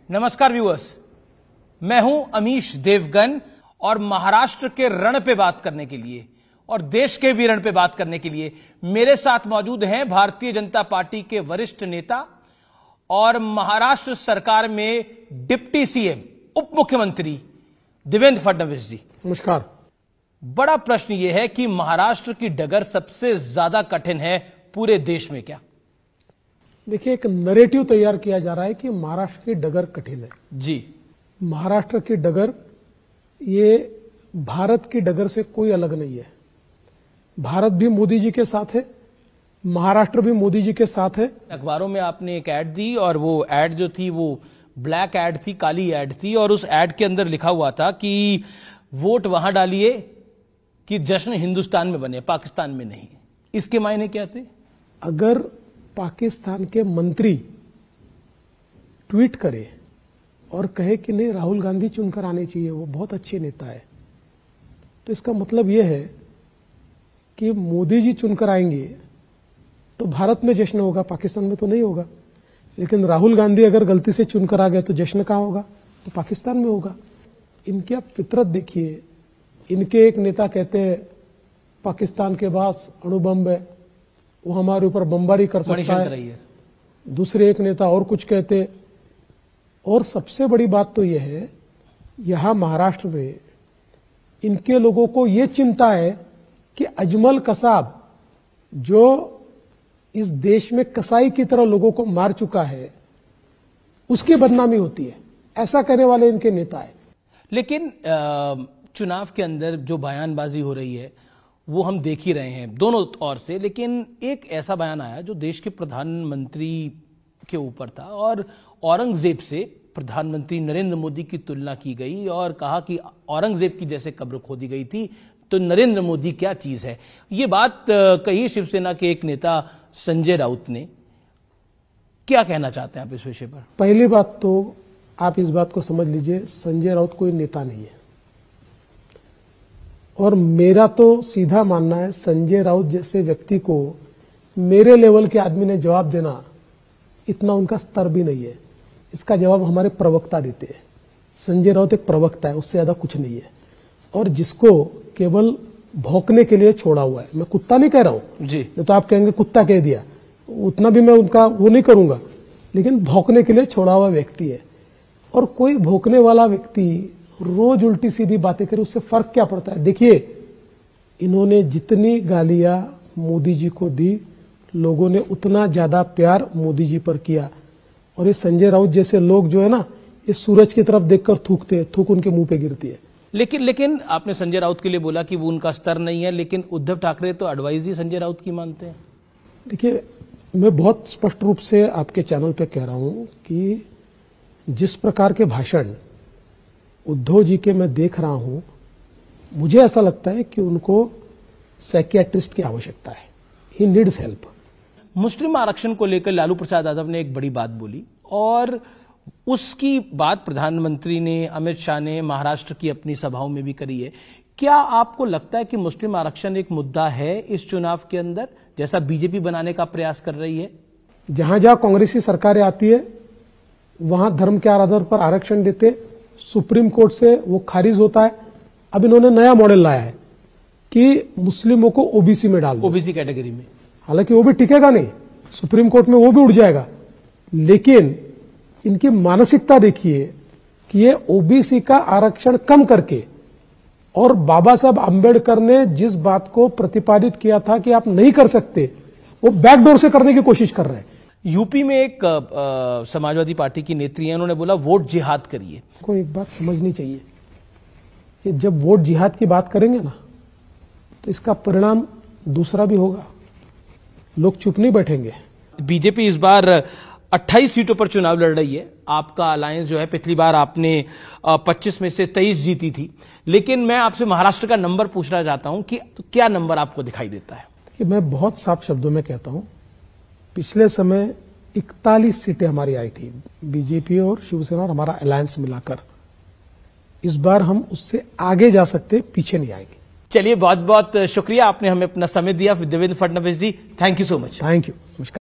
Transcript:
नमस्कार व्यूअर्स, मैं हूं अमीश देवगन और महाराष्ट्र के रण पे बात करने के लिए और देश के भी रण पे बात करने के लिए मेरे साथ मौजूद हैं भारतीय जनता पार्टी के वरिष्ठ नेता और महाराष्ट्र सरकार में डिप्टी सीएम उप मुख्यमंत्री देवेंद्र फडणवीस जी। नमस्कार। बड़ा प्रश्न यह है कि महाराष्ट्र की डगर सबसे ज्यादा कठिन है पूरे देश में क्या? देखिए, एक नैरेटिव तैयार किया जा रहा है कि महाराष्ट्र की डगर कठिन है जी। महाराष्ट्र की डगर ये भारत की डगर से कोई अलग नहीं है। भारत भी मोदी जी के साथ है, महाराष्ट्र भी मोदी जी के साथ है। अखबारों में आपने एक ऐड दी और वो ऐड जो थी वो ब्लैक ऐड थी, काली ऐड थी, और उस ऐड के अंदर लिखा हुआ था कि वोट वहां डालिए कि जश्न हिंदुस्तान में बने, पाकिस्तान में नहीं। इसके मायने क्या थे? अगर पाकिस्तान के मंत्री ट्वीट करे और कहे कि नहीं राहुल गांधी चुनकर आने चाहिए, वो बहुत अच्छे नेता है, तो इसका मतलब यह है कि मोदी जी चुनकर आएंगे तो भारत में जश्न होगा, पाकिस्तान में तो नहीं होगा। लेकिन राहुल गांधी अगर गलती से चुनकर आ गए तो जश्न कहां होगा? तो पाकिस्तान में होगा। इनकी आप फितरत देखिए। इनके एक नेता कहते हैं पाकिस्तान के पास अणुबम है, वो हमारे ऊपर बमबारी कर सकता है। दूसरे एक नेता और कुछ कहते। और सबसे बड़ी बात तो यह है, यहां महाराष्ट्र में इनके लोगों को यह चिंता है कि अजमल कसाब जो इस देश में कसाई की तरह लोगों को मार चुका है, उसकी बदनामी होती है। ऐसा करने वाले इनके नेता है। लेकिन चुनाव के अंदर जो बयानबाजी हो रही है वो हम देख ही रहे हैं दोनों ओर से। लेकिन एक ऐसा बयान आया जो देश के प्रधानमंत्री के ऊपर था और औरंगजेब से प्रधानमंत्री नरेंद्र मोदी की तुलना की गई और कहा कि औरंगजेब की जैसे कब्र खोदी गई थी तो नरेंद्र मोदी क्या चीज है। ये बात कही शिवसेना के एक नेता संजय राउत ने। क्या कहना चाहते हैं आप इस विषय पर? पहली बात तो आप इस बात को समझ लीजिए, संजय राउत कोई नेता नहीं है। और मेरा तो सीधा मानना है, संजय राउत जैसे व्यक्ति को मेरे लेवल के आदमी ने जवाब देना, इतना उनका स्तर भी नहीं है। इसका जवाब हमारे प्रवक्ता देते हैं। संजय राउत एक प्रवक्ता है, उससे ज्यादा कुछ नहीं है। और जिसको केवल भौंकने के लिए छोड़ा हुआ है, मैं कुत्ता नहीं कह रहा हूं जी, तो आप कहेंगे कुत्ता कह दिया, उतना भी मैं उनका वो नहीं करूंगा, लेकिन भौंकने के लिए छोड़ा हुआ व्यक्ति है। और कोई भौंकने वाला व्यक्ति रोज उल्टी सीधी बातें करे, उससे फर्क क्या पड़ता है? देखिए, इन्होंने जितनी गालियां मोदी जी को दी, लोगों ने उतना ज्यादा प्यार मोदी जी पर किया। और ये संजय राउत जैसे लोग जो है ना, ये सूरज की तरफ देखकर थूकते हैं, थूक उनके मुंह पे गिरती है। लेकिन आपने संजय राउत के लिए बोला कि वो उनका स्तर नहीं है, लेकिन उद्धव ठाकरे तो एडवाइस ही संजय राउत की मानते हैं। देखिए, मैं बहुत स्पष्ट रूप से आपके चैनल पे कह रहा हूं कि जिस प्रकार के भाषण उद्धव जी के मैं देख रहा हूं, मुझे ऐसा लगता है कि उनको साइकियाट्रिस्ट की आवश्यकता है। He needs help. मुस्लिम आरक्षण को लेकर लालू प्रसाद यादव ने एक बड़ी बात बोली और उसकी बात प्रधानमंत्री ने, अमित शाह ने महाराष्ट्र की अपनी सभाओं में भी करी है। क्या आपको लगता है कि मुस्लिम आरक्षण एक मुद्दा है इस चुनाव के अंदर, जैसा बीजेपी बनाने का प्रयास कर रही है? जहां जहां कांग्रेसी सरकारें आती है वहां धर्म के आधार पर आरक्षण देते, सुप्रीम कोर्ट से वो खारिज होता है। अब इन्होंने नया मॉडल लाया है कि मुस्लिमों को ओबीसी में डाल दो, ओबीसी कैटेगरी में। हालांकि वो भी टिकेगा नहीं, सुप्रीम कोर्ट में वो भी उड़ जाएगा। लेकिन इनकी मानसिकता देखिए कि ये ओबीसी का आरक्षण कम करके, और बाबा साहब आंबेडकर ने जिस बात को प्रतिपादित किया था कि आप नहीं कर सकते, वो बैकडोर से करने की कोशिश कर रहे हैं। यूपी में एक समाजवादी पार्टी की नेत्री है, उन्होंने बोला वोट जिहाद करिए। को एक बात समझनी चाहिए कि जब वोट जिहाद की बात करेंगे ना, तो इसका परिणाम दूसरा भी होगा। लोग चुप नहीं बैठेंगे। बीजेपी इस बार 28 सीटों पर चुनाव लड़ रही है। आपका अलायंस जो है, पिछली बार आपने 25 में से 23 जीती थी। लेकिन मैं आपसे महाराष्ट्र का नंबर पूछना चाहता हूं कि तो क्या नंबर आपको दिखाई देता है? कि मैं बहुत साफ शब्दों में कहता हूं, पिछले समय 41 सीटें हमारी आई थी, बीजेपी और शिवसेना और हमारा अलायंस मिलाकर। इस बार हम उससे आगे जा सकते, पीछे नहीं आएंगे। चलिए, बहुत बहुत शुक्रिया, आपने हमें अपना समय दिया Devendra Fadnavis ji. Thank you so much. Thank you. नमस्कार।